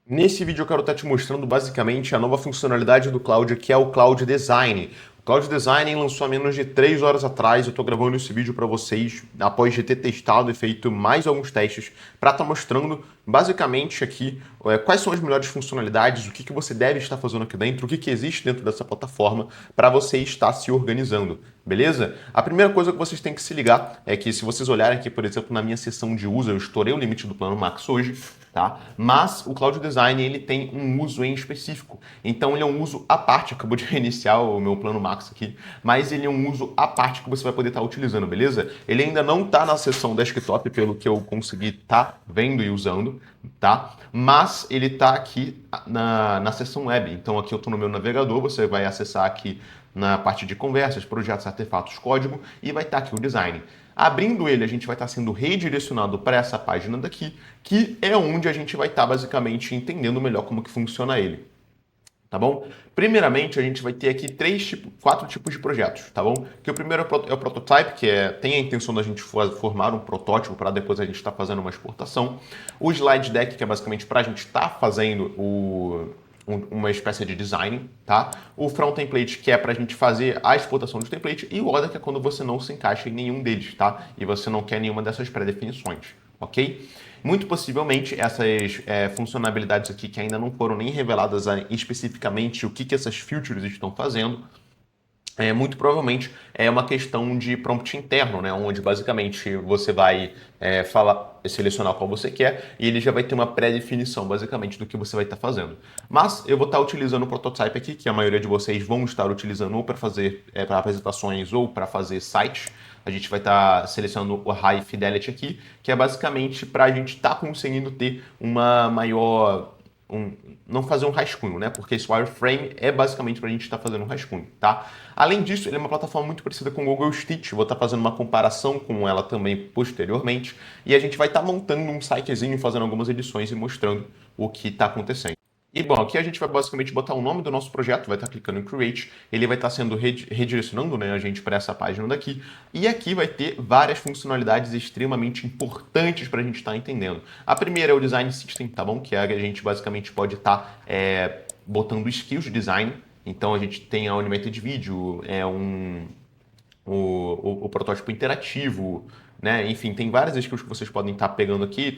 Nesse vídeo eu quero estar te mostrando basicamente a nova funcionalidade do Cloud, que é o Cloud Design. O Cloud Design lançou há menos de 3 horas atrás. Eu estou gravando esse vídeo para vocês após de ter testado e feito mais alguns testes para estar mostrando basicamente aqui quais são as melhores funcionalidades, o que você deve estar fazendo aqui dentro, o que existe dentro dessa plataforma para você estar se organizando. Beleza? A primeira coisa que vocês têm que se ligar é que se vocês olharem aqui, por exemplo, na minha seção de uso, eu estourei o limite do plano Max hoje, tá? Mas o Cloud Design ele tem um uso em específico. Então ele é um uso à parte, acabou de reiniciar o meu plano Max aqui, mas ele é um uso à parte que você vai poder estar utilizando, beleza? Ele ainda não está na seção desktop, pelo que eu consegui estar vendo e usando, tá? Mas ele está aqui na seção web. Então aqui eu estou no meu navegador, você vai acessar aqui na parte de conversas, projetos, artefatos, código e vai estar aqui o design. Abrindo ele, a gente vai estar sendo redirecionado para essa página daqui, que é onde a gente vai estar basicamente entendendo melhor como que funciona ele. Tá bom? Primeiramente, a gente vai ter aqui quatro tipos de projetos, tá bom? Que o primeiro é o prototype, que tem a intenção da gente formar um protótipo para depois a gente estar fazendo uma exportação. O slide deck, que é basicamente para a gente estar fazendo uma espécie de design, tá? O front template, que é para a gente fazer a exportação do template, e o order, que é quando você não se encaixa em nenhum deles, tá? E você não quer nenhuma dessas pré-definições, ok? Muito possivelmente essas funcionalidades aqui que ainda não foram nem reveladas especificamente o que essas features estão fazendo, muito provavelmente é uma questão de prompt interno, né? Onde basicamente você vai selecionar qual você quer e ele já vai ter uma pré-definição basicamente do que você vai estar fazendo. Mas eu vou estar utilizando o prototype aqui, que a maioria de vocês vão estar utilizando ou para fazer para apresentações ou para fazer sites. A gente vai estar selecionando o High Fidelity aqui, que é basicamente para a gente estar conseguindo ter uma maior não fazer um rascunho, né? Porque esse wireframe é basicamente para a gente estar fazendo um rascunho, tá? Além disso, ele é uma plataforma muito parecida com o Google Stitch. Vou estar fazendo uma comparação com ela também posteriormente. E a gente vai estar montando um sitezinho, fazendo algumas edições e mostrando o que está acontecendo. E bom, aqui a gente vai basicamente botar o nome do nosso projeto, vai estar clicando em Create, ele vai estar sendo redirecionando, né, a gente para essa página daqui, e aqui vai ter várias funcionalidades extremamente importantes para a gente estar entendendo. A primeira é o Design System, tá bom? Que é a gente basicamente pode estar botando skills de design, então a gente tem a Animated Video, o protótipo interativo, né? Enfim, tem várias skills que vocês podem estar pegando aqui,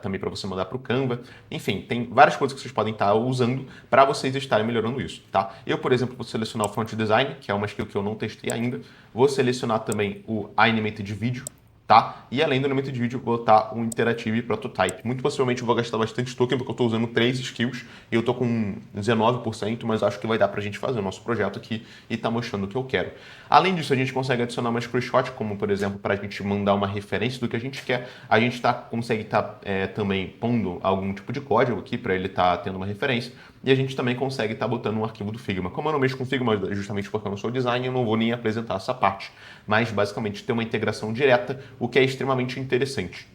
também para você mandar para o Canva. Enfim, tem várias coisas que vocês podem estar usando para vocês estarem melhorando isso, tá? Eu, por exemplo, vou selecionar o Front Design, que é uma skill que eu não testei ainda. Vou selecionar também o Animated Video, tá? E além do elemento de vídeo, vou botar um Interactive e Prototype. Muito possivelmente eu vou gastar bastante token, porque eu estou usando 3 skills e eu estou com 19%, mas acho que vai dar para a gente fazer o nosso projeto aqui e tá mostrando o que eu quero. Além disso, a gente consegue adicionar uma screenshot, como por exemplo, para a gente mandar uma referência do que a gente quer. A gente consegue estar também pondo algum tipo de código aqui para ele estar tendo uma referência. E a gente também consegue estar botando um arquivo do Figma. Como eu não mexo com Figma, justamente porque eu não sou designer, eu não vou nem apresentar essa parte. Mas basicamente ter uma integração direta, o que é extremamente interessante.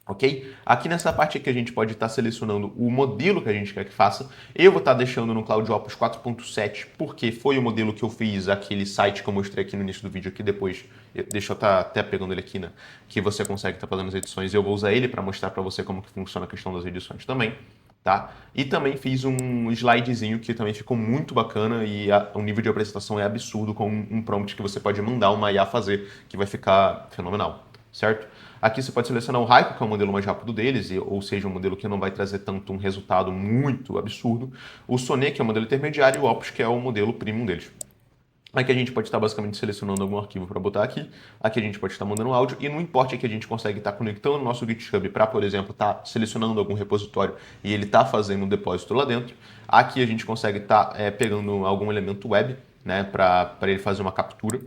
Ok? Aqui nessa parte aqui a gente pode estar selecionando o modelo que a gente quer que faça. Eu vou estar deixando no CloudOps 4.7, porque foi o modelo que eu fiz, aquele site que eu mostrei aqui no início do vídeo, aqui depois, deixa eu estar até pegando ele aqui, né? Que você consegue estar fazendo as edições. Eu vou usar ele para mostrar para você como que funciona a questão das edições também. Tá? E também fiz um slidezinho que também ficou muito bacana e o nível de apresentação é absurdo com um prompt que você pode mandar uma IA fazer, que vai ficar fenomenal, certo? Aqui você pode selecionar o Raico, que é o modelo mais rápido deles, ou seja, um modelo que não vai trazer tanto um resultado muito absurdo. O Sonnet, que é o modelo intermediário, e o Opus, que é o modelo premium deles. Aqui a gente pode estar basicamente selecionando algum arquivo para botar aqui. Aqui a gente pode estar mandando áudio. E no import aqui a gente consegue estar conectando o nosso GitHub para, por exemplo, estar selecionando algum repositório e ele está fazendo um depósito lá dentro. Aqui a gente consegue estar pegando algum elemento web, né, para ele fazer uma captura.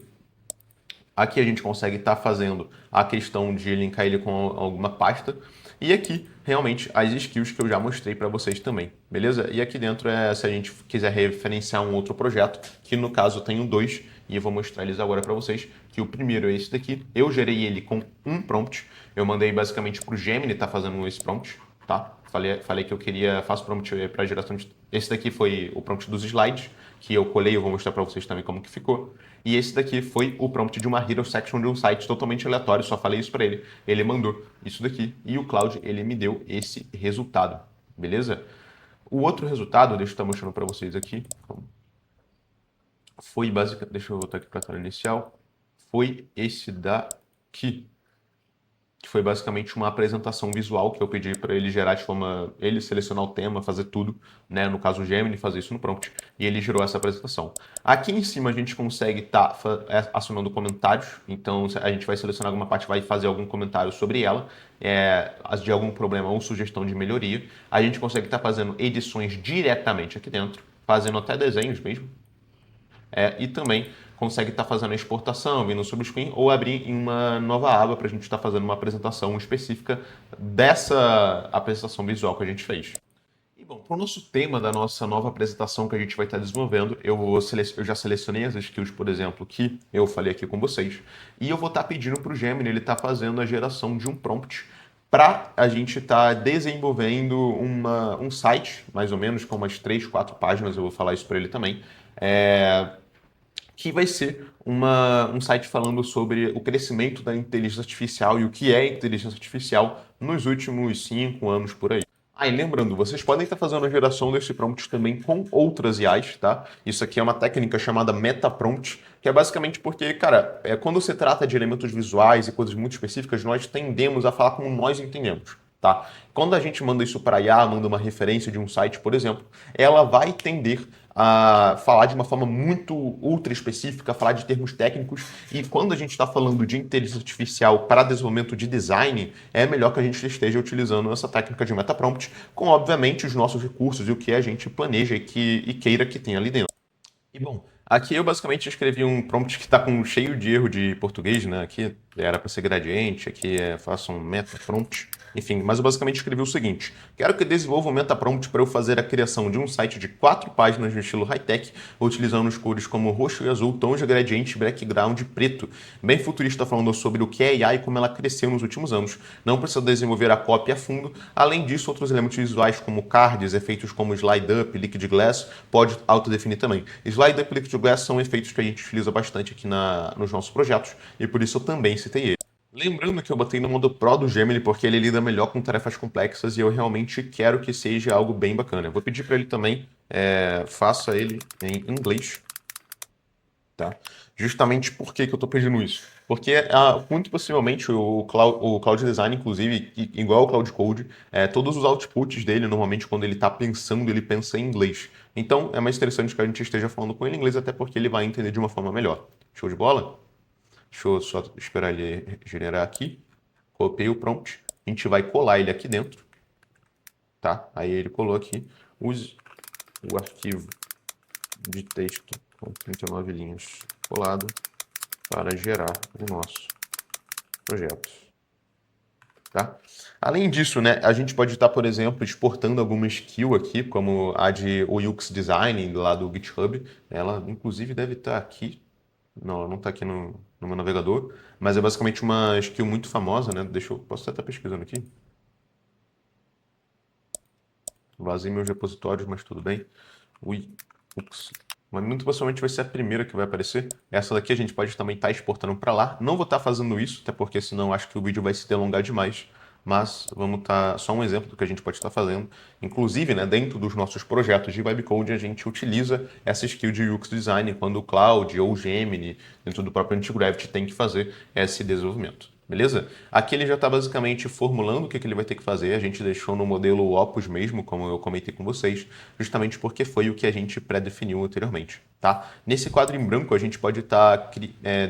Aqui a gente consegue estar fazendo a questão de linkar ele com alguma pasta. E aqui, realmente, as skills que eu já mostrei para vocês também, beleza? E aqui dentro se a gente quiser referenciar um outro projeto, que no caso eu tenho dois, e eu vou mostrar eles agora para vocês, que o primeiro é esse daqui. Eu gerei ele com um prompt. Eu mandei basicamente para o Gemini estar fazendo esse prompt, tá? Falei que eu queria, faço prompt para geração de... Esse daqui foi o prompt dos slides, que eu colei, eu vou mostrar para vocês também como que ficou. E esse daqui foi o prompt de uma hero section de um site totalmente aleatório, só falei isso para ele. Ele mandou isso daqui e o Cloud, ele me deu esse resultado, beleza? O outro resultado, deixa eu estar mostrando para vocês aqui, foi basicamente, deixa eu voltar aqui para a tela inicial, foi esse daqui, que foi basicamente uma apresentação visual que eu pedi para ele gerar de forma, ele selecionar o tema, fazer tudo, né, no caso o Gemini, fazer isso no prompt, e ele gerou essa apresentação. Aqui em cima a gente consegue estar acionando comentários, então a gente vai selecionar alguma parte, vai fazer algum comentário sobre ela, de algum problema ou sugestão de melhoria. A gente consegue estar fazendo edições diretamente aqui dentro, fazendo até desenhos mesmo, e também consegue estar fazendo a exportação, vindo no subscreen ou abrir em uma nova aba para a gente estar fazendo uma apresentação específica dessa apresentação visual que a gente fez. E bom, para o nosso tema da nossa nova apresentação que a gente vai estar desenvolvendo, eu já selecionei as skills, por exemplo, que eu falei aqui com vocês, e eu vou estar pedindo para o Gemini, ele estar fazendo a geração de um prompt para a gente estar desenvolvendo um site, mais ou menos, com umas 3, 4 páginas, eu vou falar isso para ele também, que vai ser um site falando sobre o crescimento da inteligência artificial e o que é inteligência artificial nos últimos 5 anos por aí. Ah, e lembrando, vocês podem estar fazendo a geração desse prompt também com outras IAs, tá? Isso aqui é uma técnica chamada meta-prompt, que é basicamente porque, cara, quando se trata de elementos visuais e coisas muito específicas, nós tendemos a falar como nós entendemos. Tá? Quando a gente manda isso para a IA, manda uma referência de um site, por exemplo, ela vai tender a falar de uma forma muito ultra específica, falar de termos técnicos, e quando a gente está falando de inteligência artificial para desenvolvimento de design, é melhor que a gente esteja utilizando essa técnica de meta-prompt, com, obviamente, os nossos recursos e o que a gente planeja e queira que tenha ali dentro. E bom, aqui eu basicamente escrevi um prompt que está com cheio de erro de português, né? Aqui era para ser gradiente, aqui faça um meta prompt. Enfim, mas eu basicamente escrevi o seguinte: quero que desenvolva um meta prompt para eu fazer a criação de um site de 4 páginas no estilo high-tech, utilizando as cores como roxo e azul, tons de gradiente, background e preto. Bem futurista, falando sobre o que é IA e como ela cresceu nos últimos anos. Não precisa desenvolver a cópia a fundo. Além disso, outros elementos visuais como cards, efeitos como slide up, liquid glass, pode autodefinir também. Slide up e liquid glass são efeitos que a gente utiliza bastante aqui nos nossos projetos e por isso eu também citei ele. Lembrando que eu botei no modo Pro do Gemini porque ele lida melhor com tarefas complexas e eu realmente quero que seja algo bem bacana. Eu vou pedir para ele também, faça ele em inglês, tá? Justamente por que eu estou pedindo isso? Porque muito possivelmente o Cloud Design, inclusive, igual ao Cloud Code, todos os outputs dele, normalmente quando ele está pensando, ele pensa em inglês. Então é mais interessante que a gente esteja falando com ele em inglês, até porque ele vai entender de uma forma melhor. Show de bola? Deixa eu só esperar ele generar aqui. Copiei o prompt. A gente vai colar ele aqui dentro. Tá? Aí ele colou aqui. Use o arquivo de texto com 39 linhas colado para gerar o nosso projeto. Tá? Além disso, né, a gente pode estar, por exemplo, exportando alguma skill aqui, como a de UX Design lá do GitHub. Ela, inclusive, deve estar aqui. Não, ela não está aqui no meu navegador, mas é basicamente uma skill muito famosa, né? Posso até estar pesquisando aqui. Vazei meus repositórios, mas tudo bem. Ups. Mas muito possivelmente vai ser a primeira que vai aparecer. Essa daqui a gente pode também estar exportando para lá. Não vou estar fazendo isso, até porque senão acho que o vídeo vai se delongar demais. Mas vamos estar só um exemplo do que a gente pode estar fazendo. Inclusive, né, dentro dos nossos projetos de webcode, a gente utiliza essa skill de UX Design quando o Cloud ou o Gemini, dentro do próprio Antigravity, tem que fazer esse desenvolvimento. Beleza? Aqui ele já está basicamente formulando o que ele vai ter que fazer. A gente deixou no modelo Opus mesmo, como eu comentei com vocês, justamente porque foi o que a gente pré-definiu anteriormente. Tá? Nesse quadro em branco a gente pode estar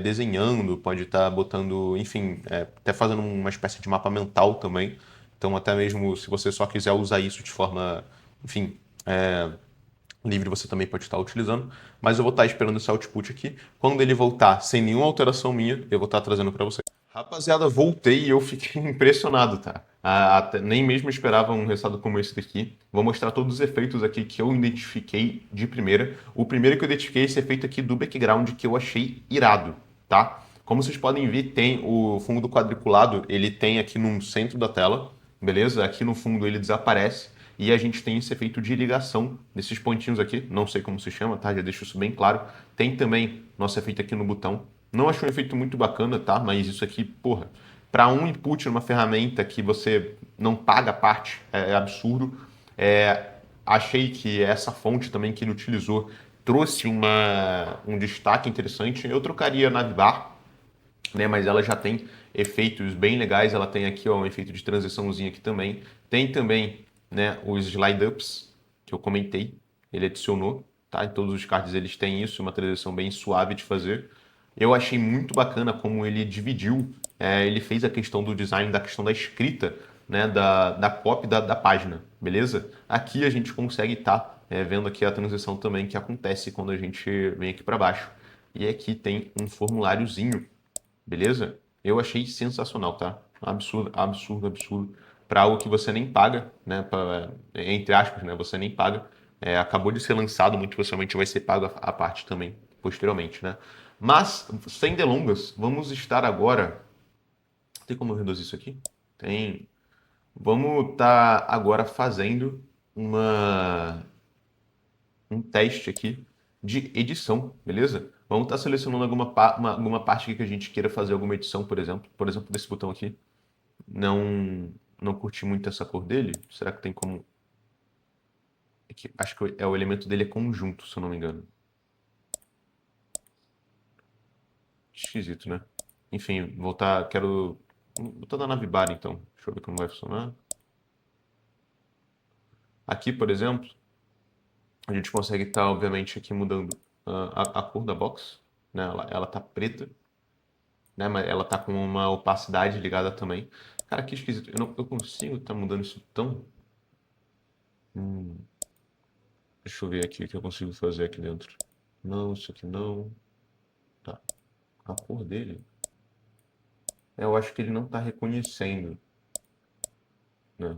desenhando, pode estar botando, enfim, até fazendo uma espécie de mapa mental também. Então até mesmo se você só quiser usar isso de forma, enfim, livre, você também pode estar utilizando. Mas eu vou estar esperando esse output aqui. Quando ele voltar sem nenhuma alteração minha, eu vou estar trazendo para vocês. Rapaziada, voltei e eu fiquei impressionado, tá? Nem mesmo esperava um resultado como esse daqui. Vou mostrar todos os efeitos aqui que eu identifiquei de primeira. O primeiro que eu identifiquei é esse efeito aqui do background que eu achei irado, tá? Como vocês podem ver, tem o fundo quadriculado, ele tem aqui no centro da tela, beleza? Aqui no fundo ele desaparece e a gente tem esse efeito de ligação desses pontinhos aqui, não sei como se chama, tá? Já deixo isso bem claro. Tem também nosso efeito aqui no botão. Não achei um efeito muito bacana, tá? Mas isso aqui, porra, para um input numa ferramenta que você não paga a parte, é absurdo. achei que essa fonte também que ele utilizou trouxe um destaque interessante. Eu trocaria a navbar, né? Mas ela já tem efeitos bem legais. Ela tem aqui, ó, um efeito de transiçãozinho aqui também. Tem também, né, os slide ups que eu comentei. Ele adicionou, tá? Em todos os cards eles têm isso, uma transição bem suave de fazer. Eu achei muito bacana como ele dividiu, ele fez a questão do design, da questão da escrita, né, da copy da página, beleza? Aqui a gente consegue estar vendo aqui a transição também que acontece quando a gente vem aqui para baixo. E aqui tem um formuláriozinho, beleza? Eu achei sensacional, tá? Absurdo, absurdo, absurdo. Para algo que você nem paga, né? Entre aspas, né? Você nem paga. Acabou de ser lançado, muito possivelmente vai ser pago a parte também, posteriormente, né? Mas, sem delongas, vamos estar agora. Tem como eu reduzir isso aqui? Tem. Vamos estar agora fazendo um teste aqui de edição, beleza? Vamos estar selecionando alguma parte aqui que a gente queira fazer alguma edição, por exemplo, desse botão aqui. Não curti muito essa cor dele. Será que tem como... acho que o elemento dele é conjunto, se eu não me engano. Esquisito, né? Enfim, quero botar na navbar então. Deixa eu ver como vai funcionar. Aqui, por exemplo, a gente consegue estar, obviamente, aqui mudando a cor da box, né? Ela tá preta, né? Mas ela tá com uma opacidade ligada também. Cara, que esquisito. Eu consigo estar mudando isso tão... Deixa eu ver aqui o que eu consigo fazer aqui dentro. Não, isso aqui não. Tá. A cor dele. Eu acho que ele não tá reconhecendo, né?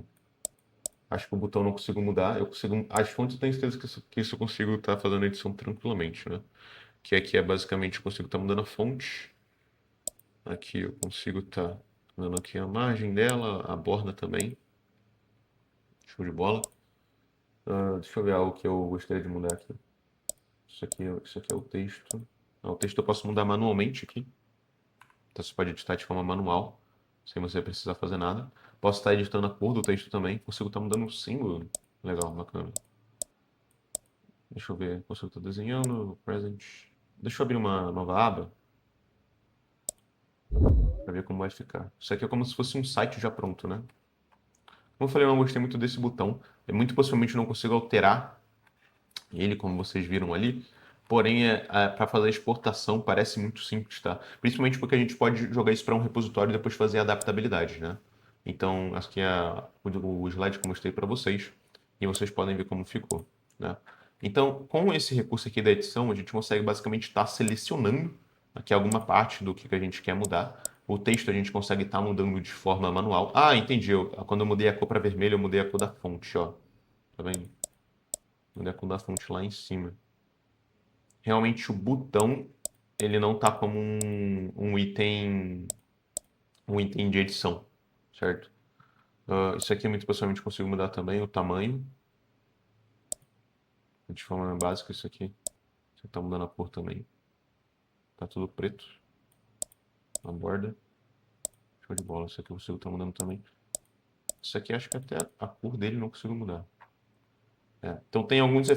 Acho que o botão eu não consigo mudar. Eu consigo. As fontes eu tenho certeza que isso eu consigo estar fazendo a edição tranquilamente, né? Que aqui é basicamente eu consigo estar mudando a fonte. Aqui eu consigo estar dando aqui a margem dela, a borda também. Show de bola. Deixa eu ver algo que eu gostaria de mudar aqui. Isso aqui é o texto. O texto eu posso mudar manualmente aqui. Então você pode editar de forma manual, sem você precisar fazer nada. Posso estar editando a cor do texto também. Consigo estar mudando o símbolo. Legal, bacana. Deixa eu ver. Consigo estar desenhando. Present. Deixa eu abrir uma nova aba. Para ver como vai ficar. Isso aqui é como se fosse um site já pronto, né? Como eu falei, eu não gostei muito desse botão. Muito possivelmente eu não consigo alterar ele, como vocês viram ali. Porém, para fazer a exportação parece muito simples, tá? Principalmente porque a gente pode jogar isso para um repositório e depois fazer a adaptabilidade, né? Então, aqui é o slide que eu mostrei para vocês e vocês podem ver como ficou, né? Então, com esse recurso aqui da edição, a gente consegue basicamente estar selecionando aqui alguma parte do que a gente quer mudar. O texto a gente consegue estar mudando de forma manual. Ah, entendi. Quando eu mudei a cor para vermelho, eu mudei a cor da fonte, ó. Tá vendo? Mudei a cor da fonte lá em cima. Realmente o botão ele não tá como um item de edição, certo? Isso aqui muito possivelmente consigo mudar também o tamanho. De forma básica isso aqui. Você tá mudando a cor também. Tá tudo preto. A borda. Show de bola. Isso aqui eu consigo estar mudando também. Isso aqui acho que até a cor dele não consigo mudar. Então tem alguns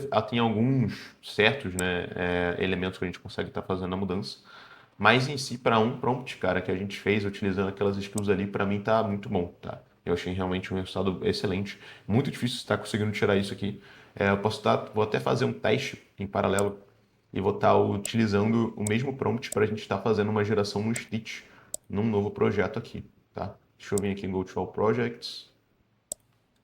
certos, né, elementos que a gente consegue estar fazendo a mudança. Mas em si, para um prompt, cara, que a gente fez utilizando aquelas skills ali, para mim tá muito bom, tá? Eu achei realmente um resultado excelente. Muito difícil estar conseguindo tirar isso aqui. Vou até fazer um teste em paralelo e vou estar utilizando o mesmo prompt para a gente estar fazendo uma geração no Stitch num novo projeto aqui, tá? Deixa eu vir aqui em Go to All Projects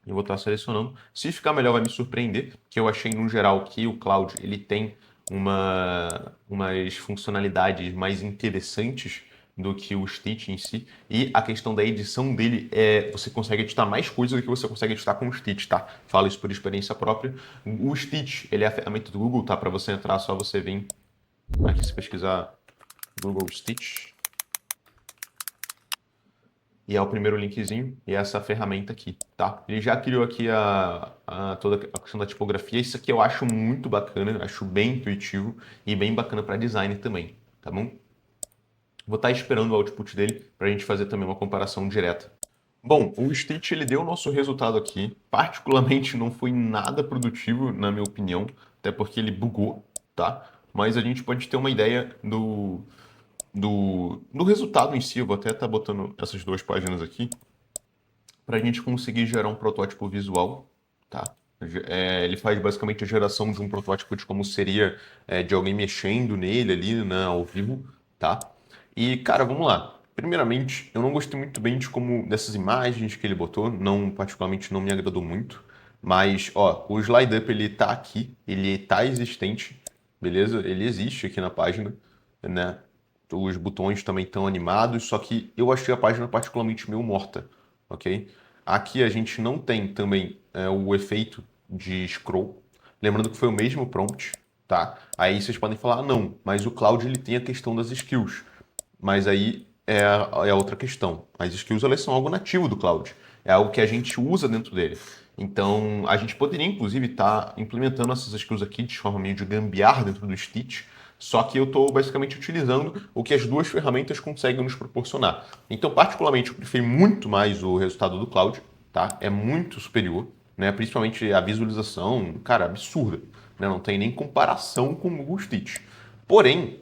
e vou estar selecionando. Se ficar melhor, vai me surpreender, que eu achei no geral que o Cloud ele tem umas funcionalidades mais interessantes do que o Stitch em si. E a questão da edição dele você consegue editar mais coisas do que você consegue editar com o Stitch, tá? Falo isso por experiência própria. O Stitch, ele é a ferramenta do Google, tá? Para você entrar, só você vir aqui se pesquisar Google Stitch. E é o primeiro linkzinho, e é essa ferramenta aqui, tá? Ele já criou aqui toda a questão da tipografia. Isso aqui eu acho muito bacana, acho bem intuitivo e bem bacana para design também, tá bom? Vou estar esperando o output dele para a gente fazer também uma comparação direta. Bom, o Stitch ele deu o nosso resultado aqui. Particularmente não foi nada produtivo, na minha opinião, até porque ele bugou, tá? Mas a gente pode ter uma ideia do resultado em si. Eu vou até estar botando essas duas páginas aqui para a gente conseguir gerar um protótipo visual, tá? Ele faz basicamente a geração de um protótipo de como seria de alguém mexendo nele ali, né, ao vivo, tá? E, cara, vamos lá. Primeiramente, eu não gostei muito bem de como dessas imagens que ele botou, não particularmente não me agradou muito, mas, ó, o slide up ele tá aqui, ele tá existente, beleza? Ele existe aqui na página, né? Os botões também estão animados, só que eu achei a página particularmente meio morta, ok? Aqui a gente não tem também o efeito de scroll, lembrando que foi o mesmo prompt, tá? Aí vocês podem falar, ah, não, mas o Cloud ele tem a questão das skills, mas aí é a outra questão. As skills elas são algo nativo do Cloud, é algo que a gente usa dentro dele. Então a gente poderia inclusive estar implementando essas skills aqui de forma meio de gambiarra dentro do Stitch, só que eu estou basicamente utilizando o que as duas ferramentas conseguem nos proporcionar. Então, particularmente, eu prefiro muito mais o resultado do Cloud, tá? É muito superior, né? Principalmente a visualização, cara, absurda, né? Não tem nem comparação com o Google Stitch. Porém,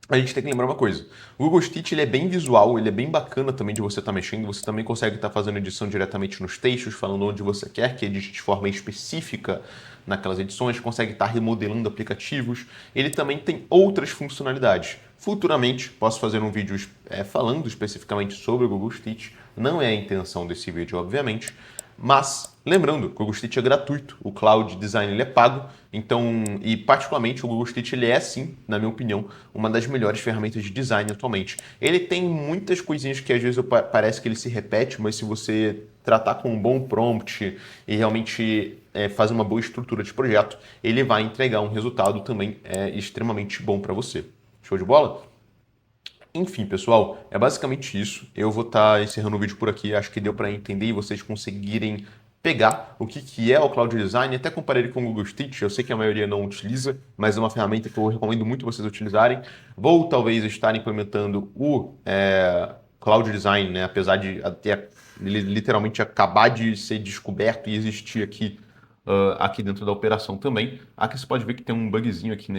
a gente tem que lembrar uma coisa. O Google Stitch ele é bem visual, ele é bem bacana também de você estar mexendo. Você também consegue estar fazendo edição diretamente nos textos, falando onde você quer que edite de forma específica naquelas edições, consegue estar remodelando aplicativos. Ele também tem outras funcionalidades. Futuramente posso fazer um vídeo falando especificamente sobre o Google Stitch. Não é a intenção desse vídeo, obviamente. Mas, lembrando, o Google Stitch é gratuito, o Cloud Design ele é pago, então, e particularmente o Google Stitch ele é sim, na minha opinião, uma das melhores ferramentas de design atualmente. Ele tem muitas coisinhas que às vezes parece que ele se repete, mas se você tratar com um bom prompt e realmente fazer uma boa estrutura de projeto, ele vai entregar um resultado também extremamente bom para você. Show de bola? Enfim, pessoal, é basicamente isso. Eu vou estar encerrando o vídeo por aqui. Acho que deu para entender e vocês conseguirem pegar o que é o Cloud Design. Até comparei com o Google Stitch. Eu sei que a maioria não utiliza, mas é uma ferramenta que eu recomendo muito vocês utilizarem. Vou talvez estar implementando o Cloud Design, né? Apesar de até ele literalmente acabar de ser descoberto e existir aqui, aqui dentro da operação também. Aqui você pode ver que tem um bugzinho aqui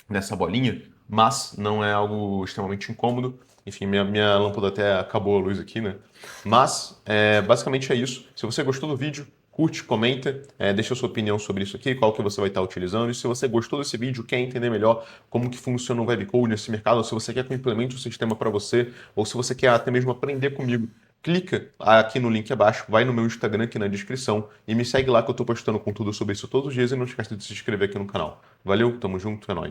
nessa bolinha, mas não é algo extremamente incômodo. Enfim, minha lâmpada até acabou a luz aqui, né? Mas, basicamente é isso. Se você gostou do vídeo, curte, comenta, deixa a sua opinião sobre isso aqui, qual que você vai estar utilizando. E se você gostou desse vídeo, quer entender melhor como que funciona o webcode nesse mercado, ou se você quer que eu implemente o sistema para você, ou se você quer até mesmo aprender comigo, clica aqui no link abaixo, vai no meu Instagram aqui na descrição e me segue lá que eu estou postando conteúdo sobre isso todos os dias e não esquece de se inscrever aqui no canal. Valeu, tamo junto, é nóis.